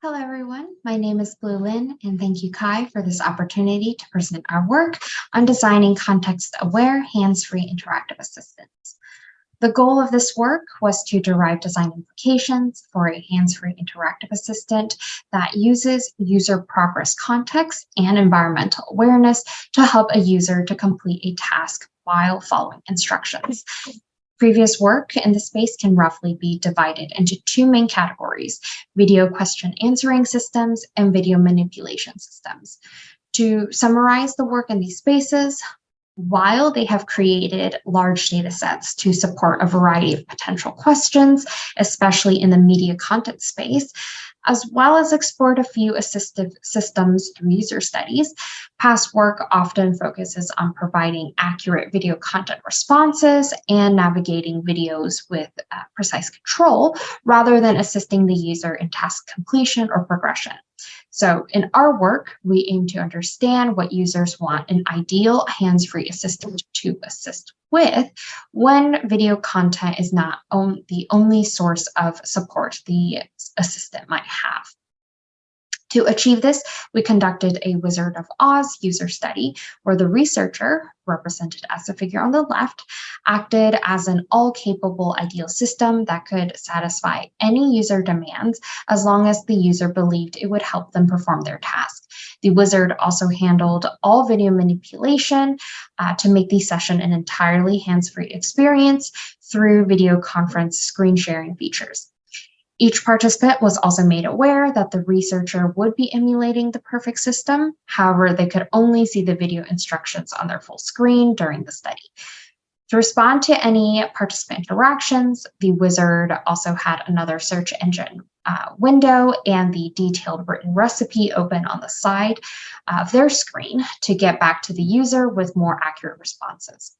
Hello, everyone. My name is Blue Lin, and thank you, Khai, for this opportunity to present our work on designing context-aware, hands-free interactive assistants. The goal of this work was to derive design implications for a hands-free interactive assistant that uses user progress context and environmental awareness to help a user to complete a task while following instructions. Previous work in the space can roughly be divided into two main categories: video question answering systems and video manipulation systems. To summarize the work in these spaces, while they have created large data sets to support a variety of potential questions, especially in the media content space, as well as explored a few assistive systems through user studies, past work often focuses on providing accurate video content responses and navigating videos with precise control, rather than assisting the user in task completion or progression. So in our work, we aim to understand what users want an ideal hands-free assistant to assist with when video content is not the only source of support the assistant might have. To achieve this, we conducted a Wizard of Oz user study where the researcher, represented as the figure on the left, acted as an all-capable ideal system that could satisfy any user demands as long as the user believed it would help them perform their task. The wizard also handled all video manipulation to make the session an entirely hands-free experience through video conference screen sharing features. Each participant was also made aware that the researcher would be emulating the perfect system. However, they could only see the video instructions on their full screen during the study. To respond to any participant interactions, the wizard also had another search engine window and the detailed written recipe open on the side of their screen to get back to the user with more accurate responses.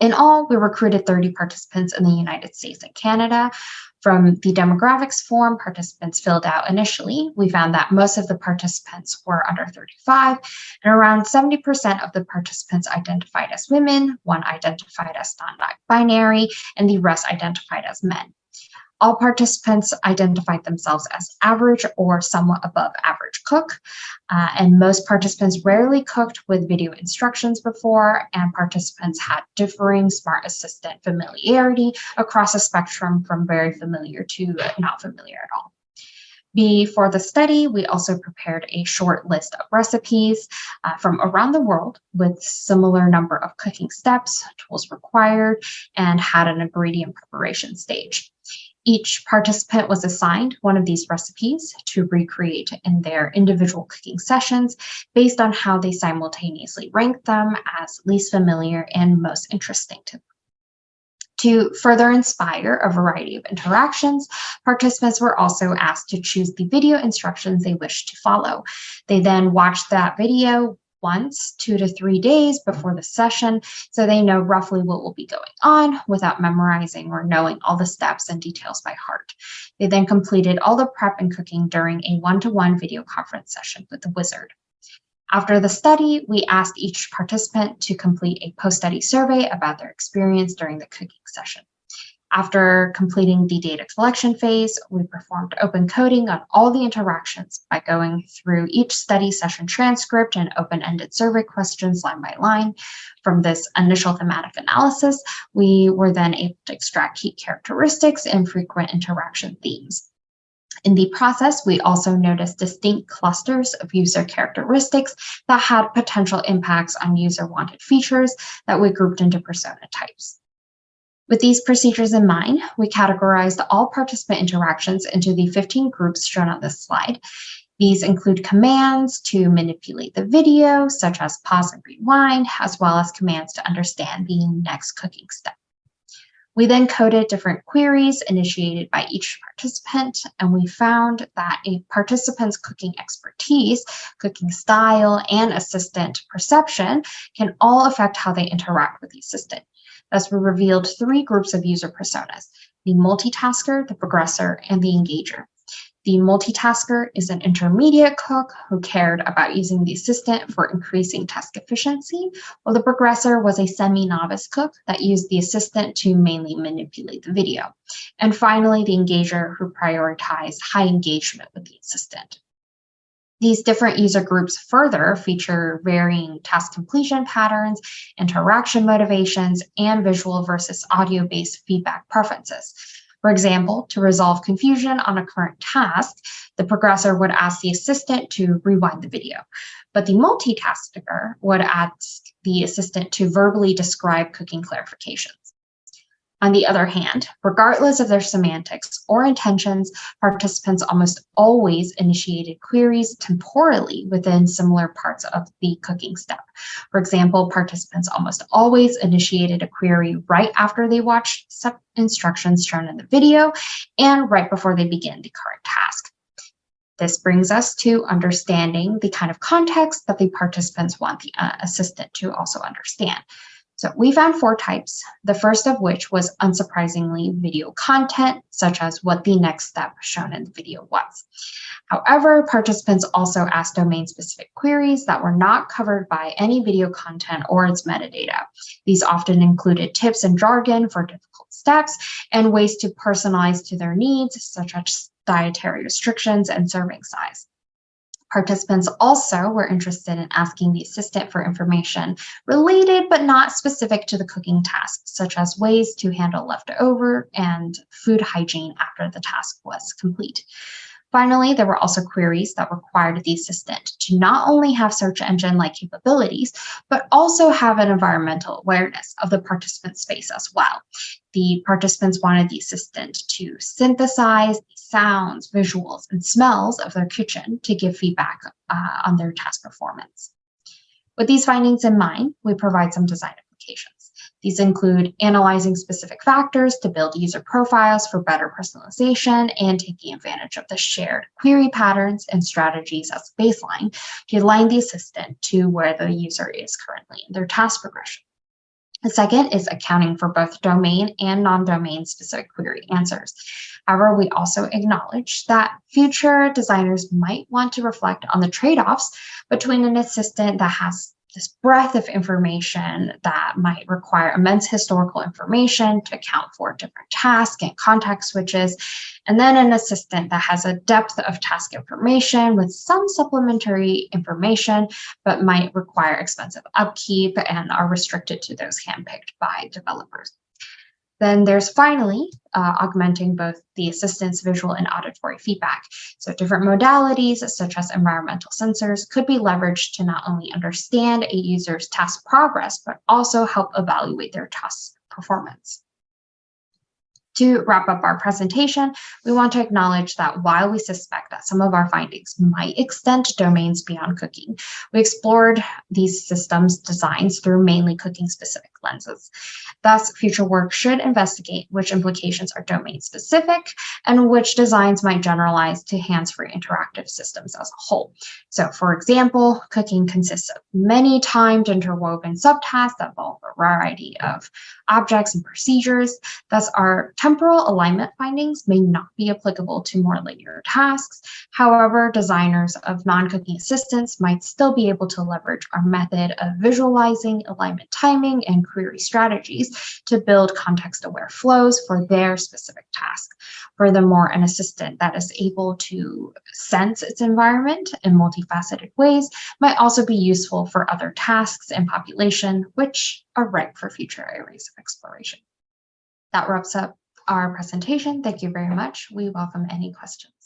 In all, we recruited 30 participants in the United States and Canada. From the demographics form participants filled out initially, we found that most of the participants were under 35, and around 70% of the participants identified as women, one identified as non-binary, and the rest identified as men. All participants identified themselves as average or somewhat above average cook, and most participants rarely cooked with video instructions before, and participants had differing smart assistant familiarity across a spectrum from very familiar to not familiar at all. Before the study, we also prepared a short list of recipes from around the world with similar number of cooking steps, tools required, and had an ingredient preparation stage. Each participant was assigned one of these recipes to recreate in their individual cooking sessions based on how they simultaneously ranked them as least familiar and most interesting to them. To further inspire a variety of interactions, participants were also asked to choose the video instructions they wished to follow. They then watched that video once 2 to 3 days before the session, so they know roughly what will be going on without memorizing or knowing all the steps and details by heart. They then completed all the prep and cooking during a one-to-one video conference session with the wizard. After the study, we asked each participant to complete a post-study survey about their experience during the cooking session. After completing the data collection phase, we performed open coding on all the interactions by going through each study session transcript and open-ended survey questions line by line. From this initial thematic analysis, we were then able to extract key characteristics and frequent interaction themes. In the process, we also noticed distinct clusters of user characteristics that had potential impacts on user-wanted features that we grouped into persona types. With these procedures in mind, we categorized all participant interactions into the 15 groups shown on this slide. These include commands to manipulate the video, such as pause and rewind, as well as commands to understand the next cooking step. We then coded different queries initiated by each participant, and we found that a participant's cooking expertise, cooking style, and assistant perception can all affect how they interact with the assistant. Thus, we revealed 3 groups of user personas: the multitasker, the progressor, and the engager. The multitasker is an intermediate cook who cared about using the assistant for increasing task efficiency, while the progressor was a semi-novice cook that used the assistant to mainly manipulate the video. And finally, the engager who prioritized high engagement with the assistant. These different user groups further feature varying task completion patterns, interaction motivations, and visual versus audio-based feedback preferences. For example, to resolve confusion on a current task, the progressor would ask the assistant to rewind the video, but the multitasker would ask the assistant to verbally describe cooking clarifications. On the other hand, regardless of their semantics or intentions, participants almost always initiated queries temporally within similar parts of the cooking step. For example, participants almost always initiated a query right after they watched step instructions shown in the video and right before they begin the current task. This brings us to understanding the kind of context that the participants want the assistant to also understand. So we found 4 types, the first of which was unsurprisingly video content, such as what the next step shown in the video was. However, participants also asked domain-specific queries that were not covered by any video content or its metadata. These often included tips and jargon for difficult steps and ways to personalize to their needs, such as dietary restrictions and serving size. Participants also were interested in asking the assistant for information related but not specific to the cooking task, such as ways to handle leftover and food hygiene after the task was complete. Finally, there were also queries that required the assistant to not only have search engine-like capabilities, but also have an environmental awareness of the participant space as well. The participants wanted the assistant to synthesize the sounds, visuals, and smells of their kitchen to give feedback on their task performance. With these findings in mind, we provide some design applications. These include analyzing specific factors to build user profiles for better personalization and taking advantage of the shared query patterns and strategies as a baseline to align the assistant to where the user is currently in their task progression. The second is accounting for both domain and non-domain specific query answers. However, we also acknowledge that future designers might want to reflect on the trade-offs between an assistant that has this breadth of information that might require immense historical information to account for different tasks and context switches, and then an assistant that has a depth of task information with some supplementary information, but might require expensive upkeep and are restricted to those handpicked by developers. Then there's finally augmenting both the assistant's visual and auditory feedback. So different modalities, such as environmental sensors, could be leveraged to not only understand a user's task progress, but also help evaluate their task performance. To wrap up our presentation, we want to acknowledge that while we suspect that some of our findings might extend to domains beyond cooking, we explored these systems' designs through mainly cooking-specific lenses. Thus, future work should investigate which implications are domain-specific and which designs might generalize to hands-free interactive systems as a whole. So, for example, cooking consists of many timed interwoven subtasks that involve a variety of objects and procedures. Thus, our temporal alignment findings may not be applicable to more linear tasks. However, designers of non-cooking assistants might still be able to leverage our method of visualizing alignment timing and query strategies to build context-aware flows for their specific task. Furthermore, an assistant that is able to sense its environment in multifaceted ways might also be useful for other tasks and population, which are ripe for future areas of exploration. That wraps up our presentation. Thank you very much. We welcome any questions.